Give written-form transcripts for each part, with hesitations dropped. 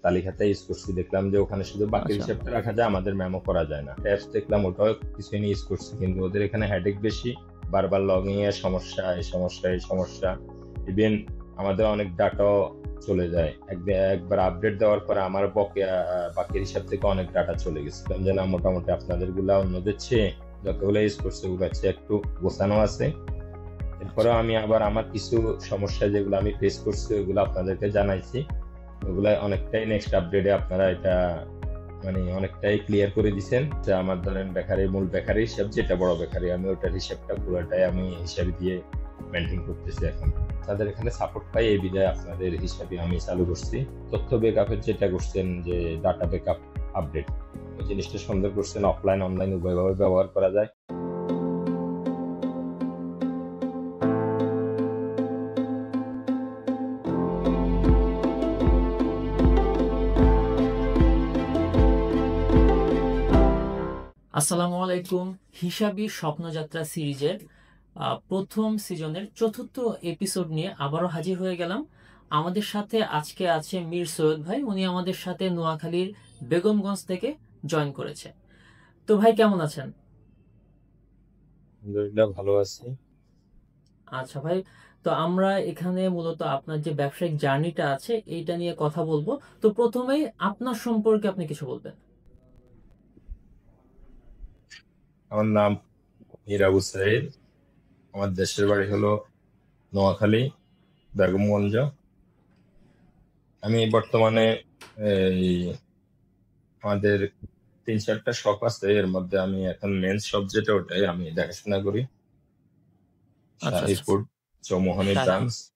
তালিকাতে use করছি, দেখলাম যে ওখানে শুধু বাকির আচ্ছা হিসাবটা রাখা যায়, আমাদের মেমো করা যায় না। ট্যাক্স দেখলাম ওটাও কিছু নিয়ে ইউজ করছি, কিন্তু ওদের এখানে হেডেক বেশি, বারবার লগইন এর সমস্যা, এই সমস্যা, এই সমস্যা। ইভেন আমাদের অনেক ডাটাও চলে যায়। একবার আপডেট দেওয়ার পরে আমার বকেয়া বাকির হিসাব থেকে অনেক ডাটা চলে গেছিলাম, যে না মোটামুটি আপনাদের গুলা অন্যদের চেয়ে যতগুলো ইউজ করছে ওগুলো হচ্ছে একটু গোছানো আছে। এরপরেও আমি আবার আমার কিছু সমস্যা যেগুলো আমি ফেস করছি ওগুলো আপনাদেরকে জানাইছি, ওগুলা অনেকটাই নেক্সট আপডেটে আপনারা এটা মানে অনেকটাই ক্লিয়ার করে দিচ্ছেন। যে আমার ধরেন বেকারি, মূল বেকারি হিসাব যেটা বড় বেকারি, আমি ওটার হিসাবটা পুরোটাই আমি হিসাবে দিয়ে মেনটেন করতেছি এখন। তাদের এখানে সাপোর্ট পাই এই বিধায় আপনাদের হিসাবে আমি চালু করছি। তথ্য ব্যাকআপের যেটা করছেন যে ডাটা ব্যাকআপ আপডেট, ওই জিনিসটা সুন্দর করছেন, অফলাইন অনলাইন উভয়ভাবে ব্যবহার করা যায়। আসসালামু আলাইকুম। হিসাবী স্বপ্নযাত্রা সিরিজের প্রথম সিজনের চতুর্থ এপিসোড নিয়ে আবারও হাজির হয়ে গেলাম। আমাদের সাথে আজকে আছে মীর সৈয়দ ভাই, উনি আমাদের সাথে নোয়াখালীর বেগমগঞ্জ থেকে জয়েন করেছে। তো ভাই কেমন আছেন? আলহামদুলিল্লাহ ভালো আছি। আচ্ছা ভাই, তো আমরা এখানে মূলত আপনার যে ব্যবসায়িক জার্নিটা আছে এইটা নিয়ে কথা বলবো। তো প্রথমেই আপনার সম্পর্কে আপনি কিছু বলবেন। আমার নাম মীর আবু সাইদ, আমার দেশের বাড়ি হলো নোয়াখালী, বেগমগঞ্জ। আমি বর্তমানে এই আমাদের 3-4টা শপ আছে, এর মধ্যে আমি এখন মেন শপ যেটা ওটাই আমি দেখাশোনা করি, আচ্ছা শাহী আচ্ছা। ফুড, চৌমোহনী শাহী ব্রাঞ্চ। ফুড।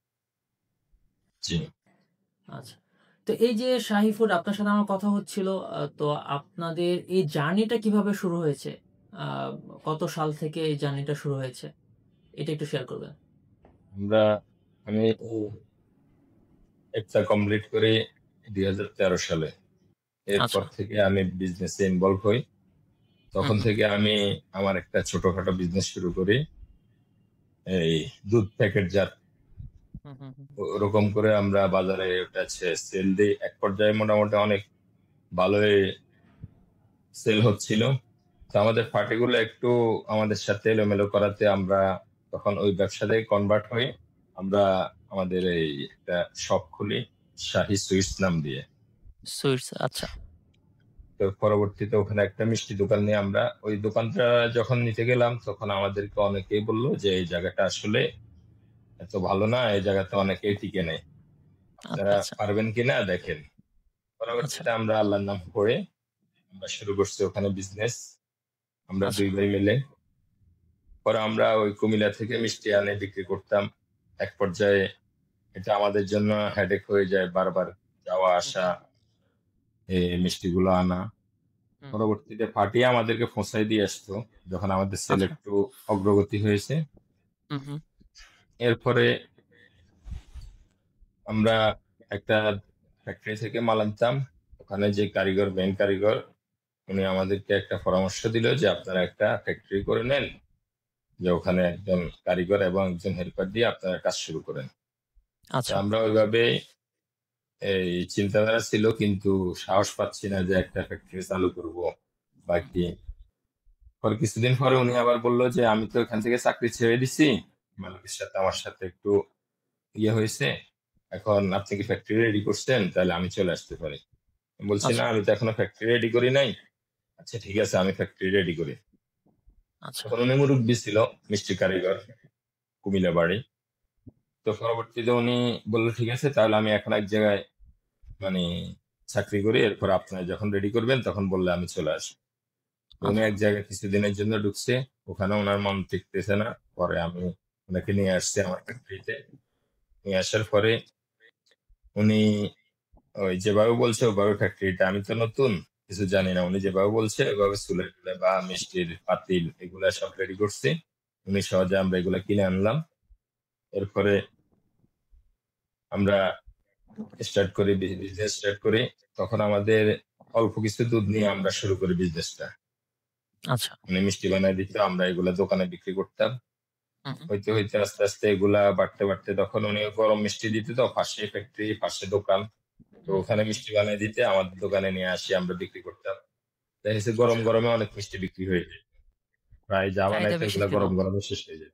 জি। আচ্ছা, তো এই যে শাহী ফুড আপনার সাথে আমার কথা হচ্ছিল, তো আপনাদের এই জার্নিটা কিভাবে শুরু হয়েছে? আহ, কত সাল থেকে এই জার্নিটা শুরু হয়েছে এটা একটু শেয়ার করবেন। আমরা আমি একটা কমপ্লিট করি 2013 সালে। এরপর আচ্ছা। থেকে আমি বিজনেসে ইনভলভ হই। হুম তখন হুম থেকে আমি আমার একটা ছোটখাটো বিজনেস শুরু করি, এই দুধ প্যাকেট জাত। হুম হুম হুম। ওরকম করে আমরা বাজারে ওটা সেল দিই। এক পর্যায়ে মোটামুটি অনেক ভালোই সেল হচ্ছিল। তো আমাদের পার্টিগুলো একটু আমাদের সাথে এলোমেলো করাতে আমরা তখন ওই ব্যবসা থেকে কনভার্ট হই। আমরা আমাদের এই একটা শপ খুলি, শাহী সুইটস নাম দিয়ে। সুইটস, আচ্ছা। তো পরবর্তীতে ওখানে একটা মিষ্টি দোকান নিয়ে আমরা ওই দোকানটা যখন নিতে গেলাম, তখন আমাদেরকে অনেকেই বললো যে এই জায়গাটা আসলে এত ভালো না, এই জায়গাতে অনেকেই টিকে নেই, আচ্ছা আপনারা আচ্ছা। পারবেন কিনা দেখেন। আচ্ছা পরবর্তীতে আমরা আল্লাহর নাম করে আমরা শুরু করছি ওখানে বিজনেস, আমরা আচ্ছা। 2 ভাই মিলে। পরে আমরা ওই কুমিল্লা থেকে মিষ্টি আনে বিক্রি করতাম। এক পর্যায়ে এটা আমাদের জন্য হেডেক হয়ে যায়, বারবার যাওয়া হুম আসা, হুম এই মিষ্টিগুলো আনা। হুম। পরবর্তীতে পাঠিয়ে আমাদেরকে পৌঁছায় দিয়ে আসতো যখন আমাদের সেল আচ্ছা। একটু অগ্রগতি হয়েছে। হুম হুম। এরপরে আমরা একটা ফ্যাক্টরি থেকে মাল আনতাম। ওখানে যে কারিগর, মেন কারিগর, উনি আমাদেরকে একটা পরামর্শ দিল যে আপনারা একটা ফ্যাক্টরি করে নেন, যে ওখানে একজন কারিগর এবং একজন হেল্পার দিয়ে আপনারা কাজ শুরু করেন। তো আচ্ছা আমরা ওইভাবে এই চিন্তাধারা ছিল, কিন্তু সাহস পাচ্ছি না যে একটা ফ্যাক্টরি চালু করব বা কি। পরে কিছুদিন পরে উনি আবার বলল যে আমি তো এখান থেকে চাকরি ছেড়ে দিছি, মালিকের সাথে আমার সাথে একটু ইয়ে হয়েছে, এখন আপনি কি ফ্যাক্টরি রেডি করছেন, তাহলে আমি চলে আসতে পারি। আমি বলছি না, আচ্ছা আমি তো এখনো ফ্যাক্টরি রেডি করি নাই। আচ্ছা ঠিক আছে, আমি ফ্যাক্টরি রেডি করি। আচ্ছা। তখন উনি মুরব্বী ছিল, মিষ্টি কারিগর, কুমিল্লা বাড়ি। তো পরবর্তীতে উনি বললো ঠিক আছে, তাহলে আমি এখন এক জায়গায় মানে চাকরি করি, এরপর আপনারা যখন রেডি করবেন তখন বললে আমি চলে আসবো। তো উনি আচ্ছা এক জায়গায় কিছুদিনের জন্য ঢুকছে, ওখানে ওনার মন টিকতেছে না। পরে আমি ওনাকে নিয়ে আসছি আমার ফ্যাক্টরিতে। নিয়ে আসার পরে উনি ওই যেভাবে বলছে ওভাবে ফ্যাক্টরিটা, আমি তো নতুন, কিছু জানি না, উনি যেভাবে বলছে ওইভাবে চুলে টুলে বা মিষ্টির পাতিল এগুলা সব রেডি করছে। উনি সহজে আমরা এগুলা কিনে আনলাম। এরপরে আমরা বিজনেস স্টার্ট করি। তখন আমাদের অল্প কিছু দুধ নিয়ে আমরা শুরু করি বিজনেসটা। আচ্ছা। উনি মিষ্টি বানায় দিত, আমরা এগুলা দোকানে বিক্রি করতাম। হুম হুম। হইতে হইতে আস্তে আস্তে এগুলা বাড়তে বাড়তে তখন উনি গরম মিষ্টি দিত, তো পাশে ফ্যাক্টরি, পাশে দোকান। তো ওখানে মিষ্টি বানিয়ে দিতে আমাদের দোকানে নিয়ে আসি, আমরা বিক্রি করতাম। দেখা গেছে গরম গরমে অনেক মিষ্টি বিক্রি হয়ে যেত, প্রায় যা চাহিদা বানাইতো বেশি ওগুলা ছিল। গরম গরমে শেষ হয়ে যেত।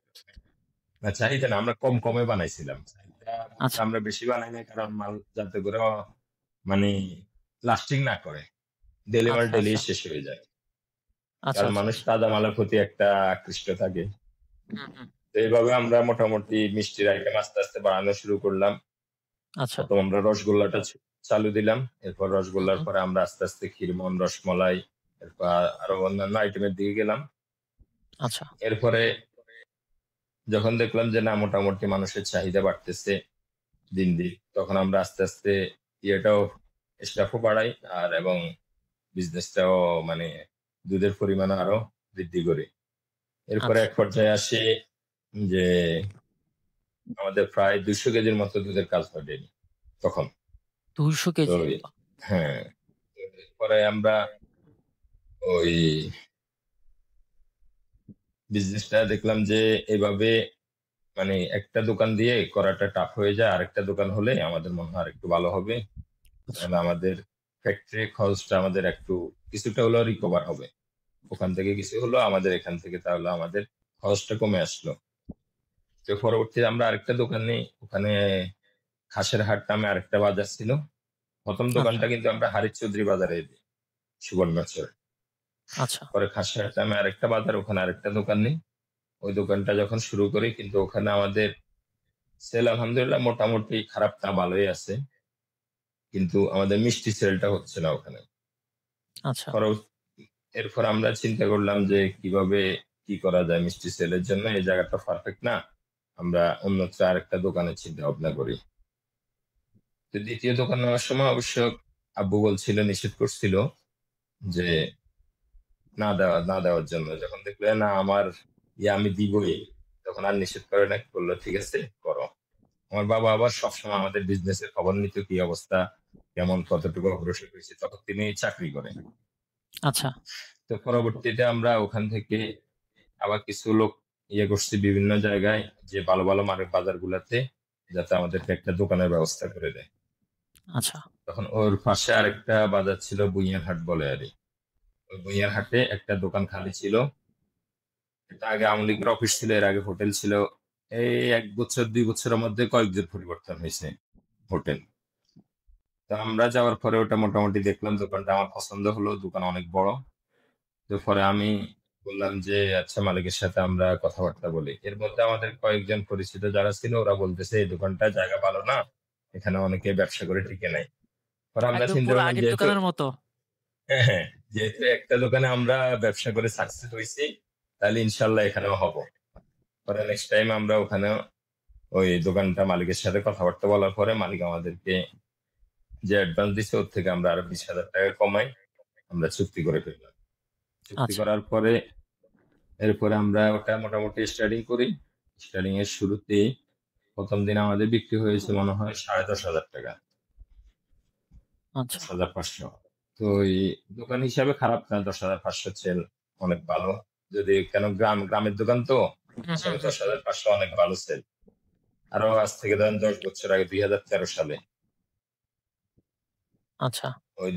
না চাহিদা না, আমরা কম কমে বানাইছিলাম। চাহিদা বলতে আচ্ছা আমরা বেশি বানাই না, কারণ মাল যাতে করে মানে লাস্টিং না করে, ডেলিভার আচ্ছা ডেলি আচ্ছা শেষ হয়ে যায়। আচ্ছা কারণ আচ্ছা মানুষ আচ্ছা। তাজা মালের প্রতি একটা আকৃষ্ট থাকে। হুম হুম। তো এইভাবে আমরা মোটামুটি মিষ্টির আইটেম আস্তে আস্তে বাড়ানো শুরু করলাম। আচ্ছা। প্রথম আমরা রসগোল্লাটা চালু দিলাম, এরপর হুম রসগোল্লার হুম। পরে আমরা আস্তে আস্তে ক্ষীরমন, রসমলাই, এরপর আরো অন্যান্য আইটেমের দিকে গেলাম। আচ্ছা। এরপরে যখন দেখলাম যে না মোটামুটি মানুষের চাহিদা বাড়তেছে দিন দিন, তখন আমরা আস্তে আস্তে ইয়েটাও স্টাফও বাড়াই আর এবং বিজনেসটাও মানে দুধের পরিমাণ আরো বৃদ্ধি করি। এরপরে আচ্ছা এক পর্যায়ে আসি যে আমাদের প্রায় 200 কেজির মতো দুধের কাজ হয় daily তখন। 200 তো কেজি। হ্যাঁ, পরে আমরা ওই বিজনেসটা দেখলাম যে এভাবে মানে একটা দোকান দিয়ে করাটা টাফ হয়ে যায়, আরেকটা দোকান হলে আমাদের মনে হয় একটু ভালো হবে। আচ্ছা তাহলে আমাদের ফ্যাক্টরি খরচটা আমাদের একটু কিছুটা হলেও রিকভার হবে। ওখান থেকে কিছু হলো, আমাদের এখান থেকে তাহলে আমাদের খরচটা কমে আসলো। তো পরবর্তীতে আমরা আরেকটা দোকান নিই, ওখানে খাসের হাট নামে আরেকটা বাজার ছিল। প্রথম আচ্ছা দোকানটা কিন্তু আমরা হারিস চৌধুরী বাজারে দিই, সুবর্ণচর। আচ্ছা পরে খাসের হাট নামে আরেকটা বাজার, ওখানে আরেকটা দোকান নেই। ওই দোকানটা যখন শুরু করি, কিন্তু ওখানে আমাদের সেল আলহামদুলিল্লাহ মোটামুটি খারাপ না, ভালোই আছে, কিন্তু আমাদের মিষ্টি সেলটা হচ্ছে না ওখানে। আচ্ছা পরব- এরপর আমরা চিন্তা করলাম যে কিভাবে কি করা যায় মিষ্টি সেলের জন্য, এই জায়গাটা পারফেক্ট না, আমরা অন্যত্র আরেকটা দোকানের চিন্তা ভাবনা করি। তো দ্বিতীয় দোকান নেওয়ার সময় অবশ্য আব্বু বলছিল, নিষেধ করছিল যে না দেওয়ার জন্য। যখন দেখলে না আমার আমি দিবই, তখন আর নিষেধ করে না, বললো ঠিক আছে করো। আমার বাবা আবার সবসময় আমাদের বিজনেসের খবর নিত, কি অবস্থা, কেমন, কতটুকু অগ্রসর হয়েছে, তখন তিনি চাকরি করেন। আচ্ছা তো পরবর্তীতে আমরা ওখান থেকে আবার কিছু লোক করছি বিভিন্ন জায়গায়, যে ভালো ভালো মানের বাজার গুলাতে, যাতে আমাদেরকে একটা দোকানের ব্যবস্থা করে দেয়। আচ্ছা তখন ওর পাশে আরেকটা বাজার ছিল, বুইয়ার হাট বলে আর কি। ওই বুইয়ার হাটে একটা দোকান খালি ছিল। এটা আগে আওয়ামী লীগের অফিস ছিল, এর আগে হোটেল ছিল। এই 1 বছর 2 বছরের মধ্যে কয়েকজন পরিবর্তন হয়েছে হোটেল। তো আমরা যাওয়ার পরে ওটা মোটামুটি দেখলাম, দোকানটা আমার পছন্দ হলো, দোকান অনেক বড়। তো পরে আমি বললাম যে আচ্ছা মালিকের সাথে আমরা কথাবার্তা বলি। এর মধ্যে আমাদের কয়েকজন পরিচিত যারা ছিল, ওরা বলতেছে এই দোকানটা জায়গা ভালো না, এখানে অনেকে ব্যবসা করে টিকে নাই। পরে আমরা একদম চিন্তা পুরো করলাম আগের যেহেতু দোকানের মতো। হ্যাঁ হ্যাঁ, যেহেতু একটা দোকানে আমরা ব্যবসা করে সাকসেস হয়েছি, তাহলে ইনশাল্লাহ এখানেও হবো। পরে নেক্সট টাইম আমরা ওখানে ওই দোকানটা মালিকের সাথে কথাবার্তা বলার পরে মালিক আমাদেরকে যে অ্যাডভান্স দিছে, ওর থেকে আমরা আরো 20,000 টাকা কমাই আমরা চুক্তি করে ফেললাম। চুক্তি আচ্ছা করার পরে এরপরে আমরা ওটা মোটামুটি স্টার্টিং করি। স্টার্টিং এর শুরুতে প্রথম দিন আমাদের বিক্রি হয়েছে মনে হয় 10,500 টাকা, আচ্ছা 10,500। তো এই দোকান হিসাবে খারাপ না, 10,500 সেল অনেক ভালো। যদি কেন গ্রামের দোকান তো হুম হুম হিসাবে হুম। 10,500 অনেক ভালো সেল। আরো আজ থেকে ধরেন 10 বছর আগে, 2013 সালে আচ্ছা ওই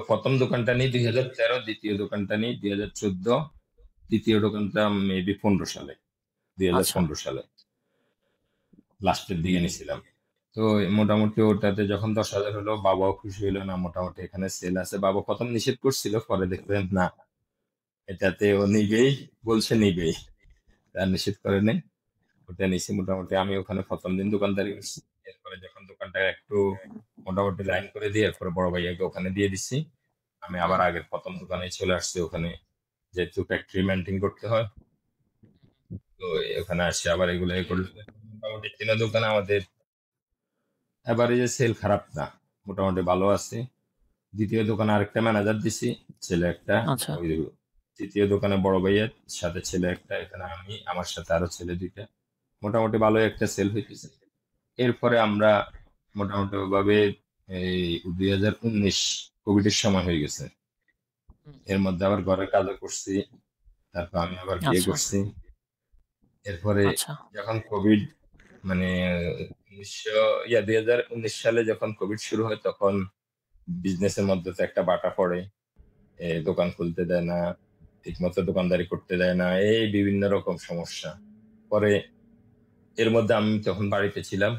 প্রথম দোকানটা নিই 2013, দ্বিতীয় দোকানটা নিই 2014, তৃতীয় দোকানটা মেবি 15 সালে, দুই হাজার আচ্ছা পনেরো সালে লাস্টের দিকে নিছিলাম। তো মোটামুটি ওটাতে যখন 10,000 হলো, বাবাও খুশি হইলো, না মোটামুটি এখানে সেল আছে। বাবা প্রথম নিষেধ করছিল, পরে দেখলেন না এটাতে ও নিবেই, বলছে নিবেই, আর নিষেধ করে নেই। ওটা নিছি মোটামুটি। আমি ওখানে প্রথম দিন দোকানদারি করছি। এরপরে যখন দোকানটা একটু মোটামুটি লাইন করে দিয়ে, এরপরে বড় ভাইয়াকে ওখানে দিয়ে দিছি। আমি আবার হুম। আগের প্রথম দোকানে চলে আসছি, ওখানে যেহেতু ফ্যাক্টরি মেনটেন করতে হয়, তো ওখানে আসছি আবার এগুলো করলে। মোটামুটি তিন দোকানে আমাদের এভারেজে সেল খারাপ না, মোটামুটি ভালো আছে। দ্বিতীয় দোকানে আরেকটা ম্যানেজার দিছি, ছেলে একটা। আচ্ছা ওই তৃতীয় দোকানে বড় ভাইয়ের সাথে ছেলে একটা, এখানে আমি, আমার সাথে আরো ছেলে দুইটা। মোটামুটি ভালো একটা সেল হইতেছে। এরপরে আমরা মোটামুটি ওইভাবে এই 2019 কোভিড এর সময় হয়ে গেছে। হুম। এর মধ্যে আবার ঘরের কাজও করছি, তারপর আমি আবার বিয়ে আচ্ছা করছি। এরপরে আচ্ছা যখন কোভিড মানে উনিশশো 2019 সালে যখন কোভিড শুরু হয় তখন বিজনেসের মধ্যে তো একটা বাটা পড়ে। দোকান খুলতে দেয় না, ঠিকমতো দোকানদারি করতে দেয় না, এই বিভিন্ন রকম সমস্যা। পরে এর মধ্যে আমি তখন বাড়িতে ছিলাম।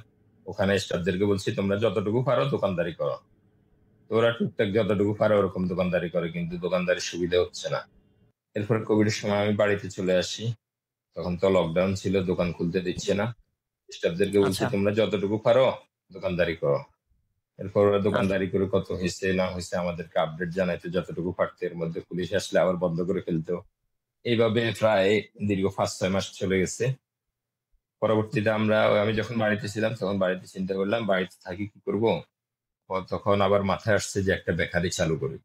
ওখানে স্টাফদেরকে বলছি, "তোমরা যতটুকু পারো দোকানদারি করো।" তো ওরা টুকটাক যতটুকু পারে ওরকম দোকানদারি করে, কিন্তু দোকানদারির সুবিধা হচ্ছে না। এরপরে কোভিডের সময় আমি বাড়িতে চলে আসি। তখন তো লকডাউন ছিল, দোকান খুলতে দিচ্ছে না। স্টাফদেরকে বলছি, আচ্ছা, "তোমরা যতটুকু পারো দোকানদারি করো।" এরপর ওরা আচ্ছা, দোকানদারি করে কত হইছে না হইছে আমাদেরকে আপডেট জানাইতো যতটুকু পারতো। এর মধ্যে পুলিশ আসলে আবার বন্ধ করে ফেলতো। এইভাবে প্রায় দীর্ঘ ৫-৬ মাস চলে গেছে। পরবর্তীতে আমি যখন বাড়িতে ছিলাম তখন বাড়িতে চিন্তা করলাম বাড়িতে থাকি কি করব? তখন আবার মাথায় আসছে যে একটা বেকারি চালু করি।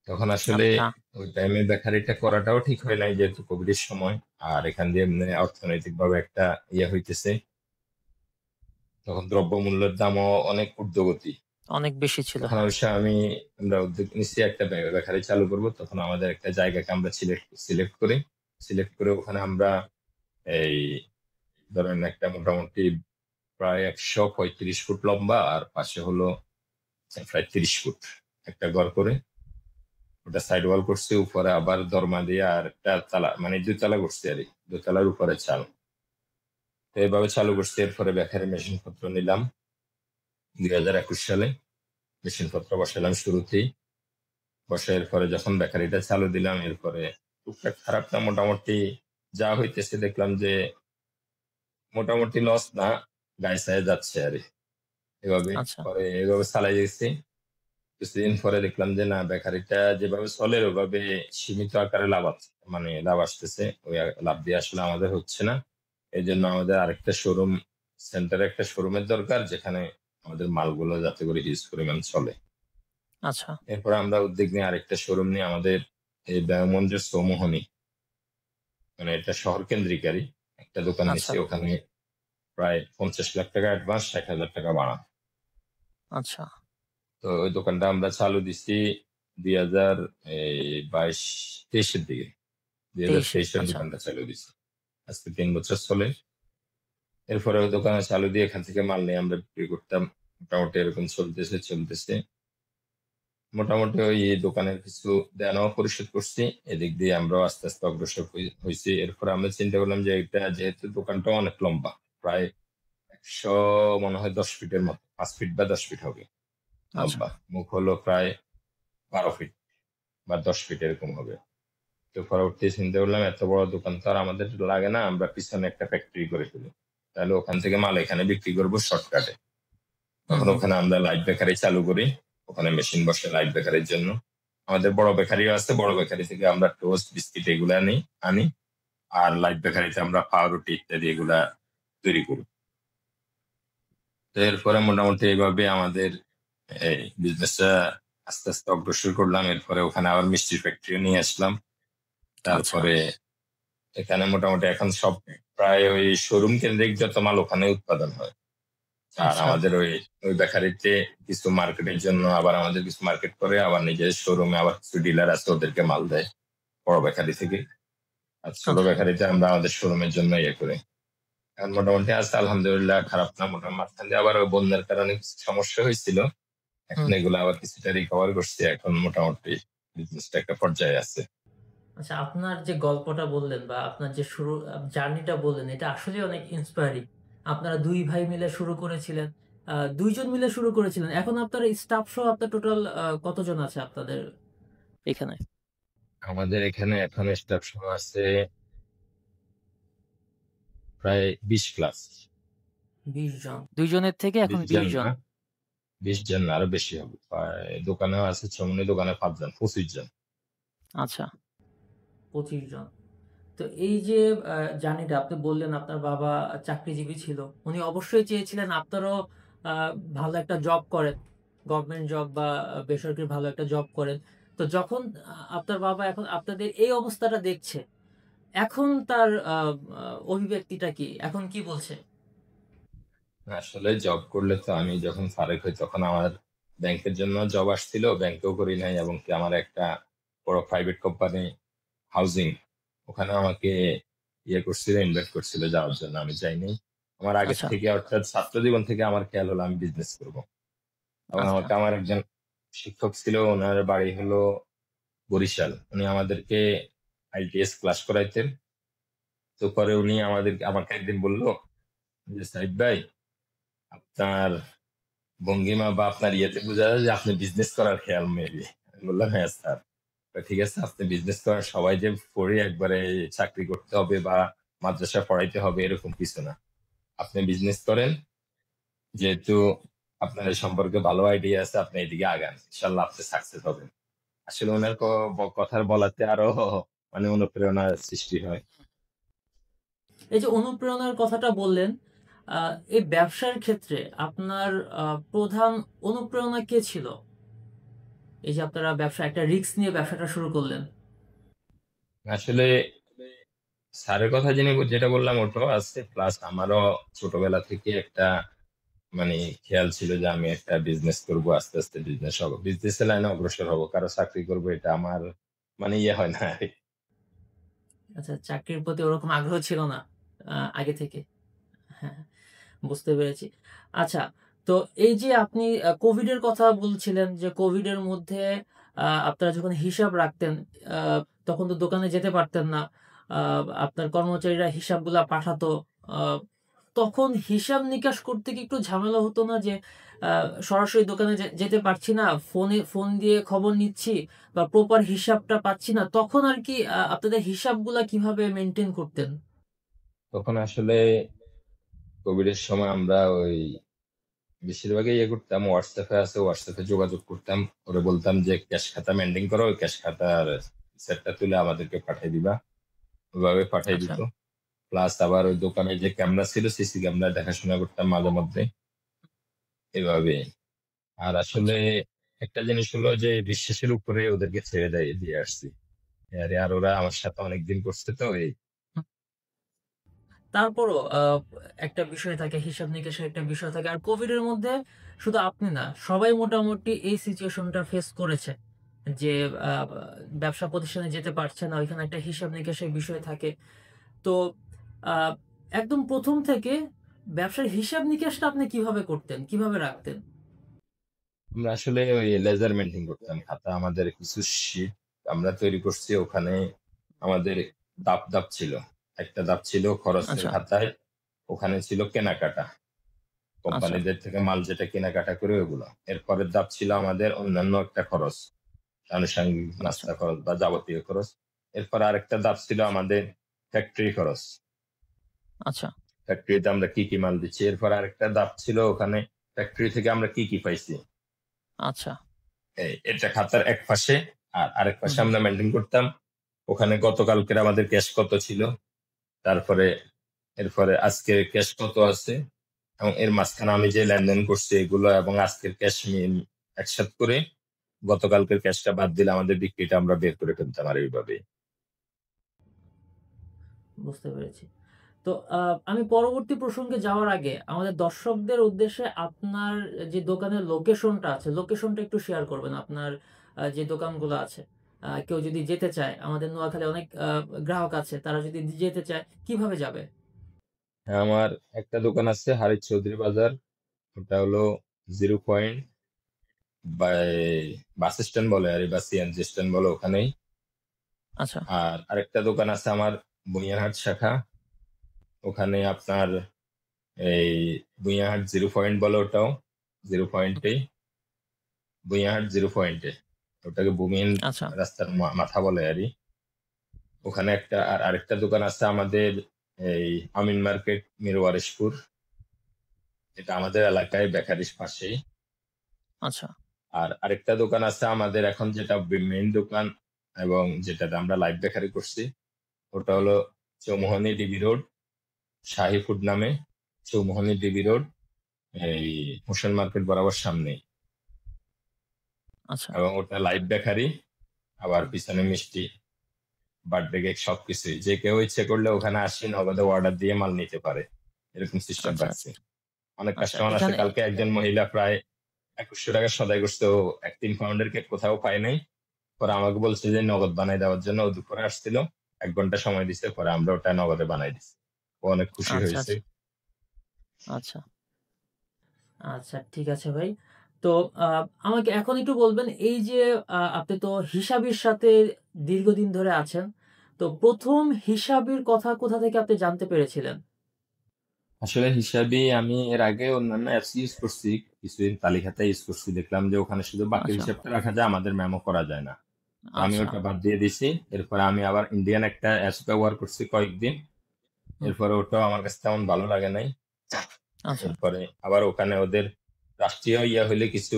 তখন আসলে আচ্ছা, ওই টাইমে বেকারিটা করাটাও ঠিক হয় নাই যেহেতু কোভিডের সময়। আর এখান দিয়ে এমনি অর্থনৈতিকভাবে একটা হইতেছে। তখন দ্রব্যমূল্যের দামও অনেক ঊর্ধ্বগতি। অনেক বেশি ছিল, তখন হ্যাঁ। আমরা উদ্যোগ নিচ্ছি একটা বেকারি চালু করব। তখন আমাদের একটা জায়গাকে আমরা সিলেক্ট করি। সিলেক্ট করে ওখানে আমরা এই ধরেন একটা মোটামুটি প্রায় ১৩৫ ফুট লম্বা আর পাশে হলো প্রায় ৩০ ফুট একটা ঘর করে ওটা সাইড ওয়াল করছি। উপরে আবার দরমা দিয়ে আর একটা তালা মানে ২ তালা করছি আরকি। ২ তালার উপরে চাল। তো এভাবে চালু করছি। এরপরে বেকারি মেশিনপত্র নিলাম ২০২১ সালে। মেশিনপত্র বসালাম শুরুতেই। বসাইয়ের পরে যখন বেকারিটা চালু দিলাম এরপরে টুকটাক খারাপ না মোটামুটি যা হইতেছে দেখলাম যে মোটামুটি লস না, গায়ে-ছায়ে যাচ্ছে আরকি। এভাবে আচ্ছা, পরে এভাবে চালাই গেছি। কিছুদিন পরে দেখলাম যে না বেকারিটা যেভাবে চলে ওভাবে সীমিত আকারে মানে লাভ আসতেছে। ওই লাভ দিয়ে আসলে আমাদের হচ্ছে না। এজন্য আমাদের আরেকটা শোরুম সেন্টারে একটা শোরুমের দরকার যেখানে আমাদের মালগুলো যাতে করে হিউজ পরিমাণ চলে। আচ্ছা, এরপরে আমরা উদ্যোগ নিয়ে আরেকটা শোরুম নিয়ে আমাদের এই ডায়মন্ড যে চৌমুহনী মানে এটা শহর কেন্দ্রিকারই একটা দোকান আচ্ছা, নিচ্ছি ওখানে প্রায় ৫০ লাখ টাকা অ্যাডভান্স, ৬০,০০০ টাকা ভাড়া। আচ্ছা, তো ওই দোকানটা আমরা চালু দিছি ২০২২ ২৩ এর দিকে। ২৩-এ, ২০২৩ এর আচ্ছা, দোকানটা চালু দিছি। আজকে ৩ বছর চলে। এরপরে ওই দোকানে চালু দিয়ে এখান থেকে মাল নিয়ে আমরা বিক্রি করতাম। মোটামুটি এরকম চলতেছে। মোটামুটি ওই দোকানের কিছু দেনাও পরিশোধ করছি। এদিক দিয়ে আমরাও আস্তে, আস্তে অগ্রসর হইছি। এরপরে আমরা চিন্তা করলাম যে এটা যেহেতু দোকানটাও অনেক লম্বা, প্রায় ১০০ মনে হয় ১০ ফিটের মতো। ৫ ফিট বা ১০ ফিট হবে আচ্ছা, লম্বা। মুখ হলো প্রায় ১২ ফিট বা ১০ ফিট এরকম হবে। তো পরবর্তী চিন্তা করলাম এত বড় দোকান তো আর আমাদের লাগে না। আমরা পিছনে একটা ফ্যাক্টরি করে ফেলি। তাহলে ওখান থেকে মাল এখানে বিক্রি করব শর্টকাটে। হুম, তখন হুম, ওখানে আমরা লাইট বেকারি চালু করি। ওখানে মেশিন বসে লাইট বেকারির জন্য। আমাদের বড় বেকারিও আছে। বড় বেকারি থেকে আমরা টোস্ট, বিস্কিট এগুলা আনি। আর লাইট বেকারিতে আমরা পাউরুটি ইত্যাদি এগুলা তৈরি করি। তো এরপরে মোটামুটি এইভাবে আমাদের এই বিজনেসটা আস্তে, আস্তে অগ্রসর করলাম। এরপরে ওখানে আবার মিষ্টির ফ্যাক্টরিও নিয়ে আসলাম। আচ্ছা, তারপরে এখানে মোটামুটি এখন সব প্রায় ওই শোরুম কেন্দ্রিক যত মাল ওখানে উৎপাদন হয়। আর আচ্ছা, আমাদের ওই বেকারিতে কিছু মার্কেটের জন্য আবার আমাদের কিছু মার্কেট করে আবার নিজের শোরুমে আবার কিছু ডিলার আছে ওদেরকে মাল দেয় বড় বেকারি থেকে। আর ছোট আচ্ছা, বেকারিতে আমরা আমাদের শোরুমের জন্য করি। এখন মোটামুটি আছে আলহামদুলিল্লাহ, খারাপ না। মোটামুটি মাঝখান দিয়ে আবার ওই বন্যার কারণে কিছু সমস্যা হয়েছিল। এখন হুম। এগুলো আবার কিছুটা রিকভার করছি। এখন মোটামুটি বিজনেসটা একটা পর্যায়ে আছে। আচ্ছা, আপনার যে গল্পটা বললেন বা আপনার যে শুরু জার্নিটা বললেন এটা আসলেই অনেক ইন্সপায়ারিং। আপনারা ২ ভাই মিলে শুরু করেছিলেন। ২ জন মিলে শুরু করেছিলেন। এখন আপনার স্টাফ সহ আপনার টোটাল কতজন আছে আপনাদের এখানে? আমাদের এখানে এখন স্টাফ সহ আছে প্রায় ২০ প্লাস। ২০ জন। ২ জনের থেকে এখন ২০ ২০ জন জন। না, ২০ জন না আরো বেশি হবে। দোকানেও আছে চমুনি দোকানে ৫ জন, ২৫ জন। আচ্ছা, ২৫ জন। তো এই যে আ জার্নিটা আপনি বললেন আপনার বাবা চাকরিজীবী ছিল। উনি অবশ্যই চেয়েছিলেন আপনারাও আ ভালো একটা জব করেন। গভর্নমেন্ট জব বা বেসরকারি ভালো একটা জব করেন। তো যখন আপনার বাবা এখন আপনাদের এই অবস্থাটা দেখছে, এখন তার আ অভিব্যক্তিটা কি? এখন কি বলছে? আসলে জব করলে তো আমি যখন ফারেক হই তখন আমার ব্যাংকের জন্য জব আসছিল। ব্যাংকেও করি নাই এবং কি আমার একটা বড় প্রাইভেট কোম্পানি হাউজিং ওখানে আমাকে করছিল, ইনভাইট করছিল যাওয়ার জন্য। আমি যাইনি। আমার আগের আচ্ছা থেকে, অর্থাৎ ছাত্র জীবন থেকে আমার খেয়াল হলো আমি বিজনেস করব। এবং আচ্ছা আমাকে আমার একজন শিক্ষক ছিল, ওনার বাড়ি হলো বরিশাল। উনি আমাদেরকে আইটিএস ক্লাস করাইতেন। তো পরে উনি আমাকে একদিন বললো যে সাইদ ভাই, আপনার ভঙ্গিমা বা আপনার ইয়েতে বোঝা যায় যে আপনি বিজনেস করার খেয়াল মেবি। আমি বললাম হ্যাঁ স্যার। তো ঠিক আছে, আপনি বিজনেস করার, সবাই যে পড়ে একবারে চাকরি করতে হবে বা মাদ্রাসা পড়াইতে হবে এরকম কিছু না। আপনি বিজনেস করেন, যেহেতু আপনার এই সম্পর্কে ভালো আইডিয়া আছে, আপনি এদিকে আগান, ইনশাল্লাহ আপনি সাকসেস হবেন। আসলে ওনার কথার বলাতে আরো মানে অনুপ্রেরণার সৃষ্টি হয়। এই যে অনুপ্রেরণার কথাটা বললেন, এই ব্যবসার ক্ষেত্রে আপনার প্রধান অনুপ্রেরণা কে ছিল? এই যে আপনারা ব্যবসা একটা রিস্ক নিয়ে ব্যবসাটা শুরু করলেন। আসলে স্যারের কথা যেটা বললাম ওটাও আছে, প্লাস আমারও ছোটবেলা থেকে একটা মানে খেয়াল ছিল যে আমি একটা বিজনেস করব, আস্তে আস্তে বিজনেস হবো, বিজনেস লাইনে অগ্রসর হবো, কারো চাকরি করবো, এটা আমার মানে ইয়ে হয় না আর কি। আচ্ছা, চাকরির প্রতি ওরকম আগ্রহ ছিল না আগে থেকে। হ্যাঁ, বুঝতে পেরেছি। আচ্ছা, তো এই যে আপনি কোভিড এর কথা বলছিলেন যে কোভিড এর মধ্যে আপনারা যখন হিসাব রাখতেন, আহ, তখন তো দোকানে যেতে পারতেন না। আপনার কর্মচারীরা হিসাবগুলা পাঠাতো। আহ, তখন হিসাব নিকাশ করতে কি একটু ঝামেলা হতো না যে সরাসরি দোকানে যেতে পারছি না, ফোন দিয়ে খবর নিচ্ছি বা প্রপার হিসাবটা পাচ্ছি না, তখন আর কি আপনাদের হিসাবগুলা কিভাবে মেনটেন করতেন? তখন আসলে কোভিড এর সময় আমরা ওই বেশিরভাগই ইয়ে করতাম, হোয়াটসঅ্যাপে যোগাযোগ করতাম, ওরে বলতাম যে ক্যাশ খাতা মেনটেন করো, ওই ক্যাশ খাতার সেটটা তুলে আমাদেরকে পাঠিয়ে দিবা, ওইভাবে পাঠিয়ে আচ্ছা দিত। প্লাস আবার ওই দোকানে যে ক্যামেরা ছিল, সিসি ক্যামেরা দেখাশোনা করতাম মাঝে মধ্যে, এভাবে। আর আসলে আচ্ছা। একটা জিনিস হলো যে বিশ্বাসের উপরে ওদেরকে ছেড়ে দিয়ে আসছি। আর ওরা আমার সাথে অনেকদিন করছে তো এই। তারপরও একটা বিষয় থাকে, হিসাব নিকাশের একটা বিষয় থাকে। আর কোভিড এর মধ্যে শুধু আপনি না, সবাই মোটামুটি এই সিচুয়েশনটা ফেস করেছে যে আহ, ব্যবসা প্রতিষ্ঠানে যেতে পারছে না, ওইখানে একটা হিসাব নিকাশের বিষয় থাকে। তো আহ, একদম প্রথম থেকে ব্যবসার হিসাব নিকাশটা আপনি কিভাবে করতেন, কিভাবে রাখতেন? আমরা আসলে ওই লেজার মেনটেন করতাম, খাতা আমাদের কিছু শিট আমরা তৈরি করছি, ওখানে আমাদের দাপ দাপ ছিল। একটা দাপ ছিল খরচের আচ্ছা খাতায়, ওখানে ছিল কেনাকাটা, আচ্ছা কোম্পানিদের থেকে মাল যেটা কেনাকাটা করে ওগুলো। এরপরের ধাপ ছিল আমাদের অন্যান্য একটা খরচ, আনুষঙ্গিক আচ্ছা নাস্তা খরচ বা যাবতীয় খরচ। এরপর আরেকটা ধাপ ছিল আমাদের ফ্যাক্টরি খরচ, আচ্ছা ফ্যাক্টরিতে আমরা কি কি মাল দিচ্ছি। এরপর আরেকটা ধাপ ছিল ওখানে ফ্যাক্টরি থেকে আমরা কি কি পাইছি। আচ্ছা। এটা খাতার এক পাশে। আর আরেক হুম পাশে হুম। আমরা মেনটেন করতাম ওখানে গতকালকের আমাদের ক্যাশ কত ছিল, তারপরে এরপরে আজকের ক্যাশ কত আছে, এবং এর মাঝখানে আমি যে লেনদেন করছি এগুলো এবং আজকের ক্যাশ একসাথে করে গতকালকের ক্যাশটা বাদ দিলে আমাদের বিক্রিটা আমরা বের করে ফেলতাম, আর এইভাবে। বুঝতে পেরেছি। তো আমি পরবর্তী প্রসঙ্গে যাওয়ার আগে আমাদের দর্শকদের উদ্দেশ্যে আপনার যে দোকানের লোকেশনটা আছে, লোকেশনটা একটু শেয়ার করবেন। আপনার যে দোকানগুলো আছে, কেউ যদি যেতে চায়, আমাদের নোয়াখালী অনেক গ্রাহক আছে, তারা যদি যেতে চায় কিভাবে যাবে? হ্যাঁ, আমার একটা দোকান আছে হারিস চৌধুরী বাজার, ওটা হলো 0 পয়েন্ট বাস স্ট্যান্ড বলে আর বা সিএনজি স্ট্যান্ড বলে ওখানেই। আচ্ছা আর আরেকটা দোকান আছে আমার বুনিয়ারহাট শাখা, ওখানে আপনার এই বুনিয়ারহাট 0 পয়েন্ট বলে ওটাও, 0 পয়েন্টে, বুনিয়ারহাট 0 পয়েন্টে, ওটাকে বুমিন আচ্ছা রাস্তার মাথা বলে আরই। ওখানে একটা, আর আরেকটা দোকান আছে আমাদের এই আমিন মার্কেট মিরওয়ারিশপুর, এটা আমাদের এলাকায় বেকারির পাশেই। আচ্ছা আর আরেকটা দোকান আছে আমাদের এখন যেটা মেইন দোকান এবং যেটাতে আমরা লাইভ বেকারি করছি, ওটা হলো চৌমোহনী ডিবি রোড, শাহী ফুড নামে, চৌমোহনী ডিবি রোড, এই হোসেন মার্কেট বরাবর সামনে। আচ্ছা এবং ওটা লাইভ বেকারি, আবার পিছনে মিষ্টি, বার্থডে কেক সবকিছুই, যে কেউ ইচ্ছে করলে ওখানে আসি নগদে অর্ডার দিয়ে মাল নিতে পারে, এরকম সিস্টেম আচ্ছা রাখছি। অনেক আচ্ছা। কাস্টমার আছে, এখানে কালকে একজন মহিলা প্রায় 2100 টাকা সদাই করছে, ও 3 পাউন্ডের কেক কোথাও পায় নাই। পরে আমাকে বলছে যে নগদ বানাই দেওয়ার জন্য, ও দুপুরে আসছিল, 1 ঘন্টা সময় দিছে, পরে আমরা ওটা নগদে বানাই দিছি, ও অনেক খুশি আচ্ছা হয়েছে। আচ্ছা আচ্ছা, আচ্ছা ঠিক আছে ভাই। তো আমাকে এখন একটু বলবেন এই যে আপনি তো হিসাবের সাথে দীর্ঘদিন ধরে আছেন। তো ১ম হিসাবের কথা কোথা থেকে আপনি জানতে পেরেছিলেন? আসলে হিসাবে আমি এর আগে অন্যান্য অ্যাপস ইউজ করছি, কিছুদিন তালিকাতে ইউজ করছি, দেখলাম যে ওখানে শুধু বাকির আচ্ছা, হিসাবটা রাখা যায়, আমাদের মেমো করা যায় না। তো আমি আচ্ছা। ওটা বাদ দিয়ে দিছি। এরপরে আমি আবার ইন্ডিয়ান একটা অ্যাপস ব্যবহার করছি কয়েকদিন। হুম, এরপরে ওটাও আমার কাছে তেমন ভালো লাগে নাই। আচ্ছা, এরপরে আবার ওখানে ওদের রাষ্ট্রীয় ইয়া হইলে কিছু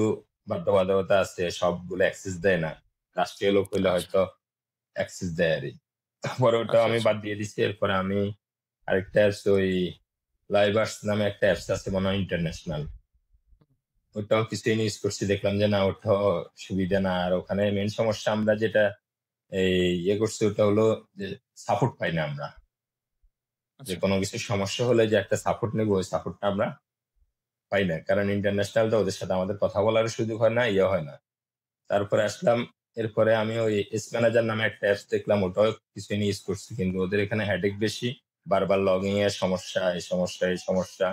বাধ্যবাধকতা আছে, সবগুলো অ্যাক্সেস দেয় না। রাষ্ট্রীয় লোক হইলে আচ্ছা, হয়তো অ্যাক্সেস দেয় আরই। তারপরে ওটাও আচ্ছা, আমি আচ্ছা। বাদ দিয়ে দিছি। এরপরে আমি আরেকটা অ্যাপস, ওই লাইভার্স নামে একটা অ্যাপস আছে মনে হয় ইন্টারন্যাশনাল। ওটাও কিছুদিন ইউজ করছি, দেখলাম যে না, ওটাও সুবিধা না। আর ওখানে মেইন সমস্যা আমরা যেটা এই ইয়ে করছি ওটা হলো যে সাপোর্ট পাই না আমরা। যে আচ্ছা, কোনো কিছু সমস্যা হলে যে একটা সাপোর্ট নেবো, ওই সাপোর্টটা আমরা পাই না। কারণ ইন্টারন্যাশনাল তো, ওদের সাথে আমাদের কথা বলারও সুযোগ হয় না, ইয়ে হয় না। তারপরে আসলাম, এরপরে আমি ওই এস ম্যানেজার নামে একটা অ্যাপস দেখলাম, ওটাও কিছুদিন ইউজ করছি, কিন্তু ওদের এখানে হেডেক বেশি। বারবার লগইন এর সমস্যা, এই সমস্যা, এই সমস্যা।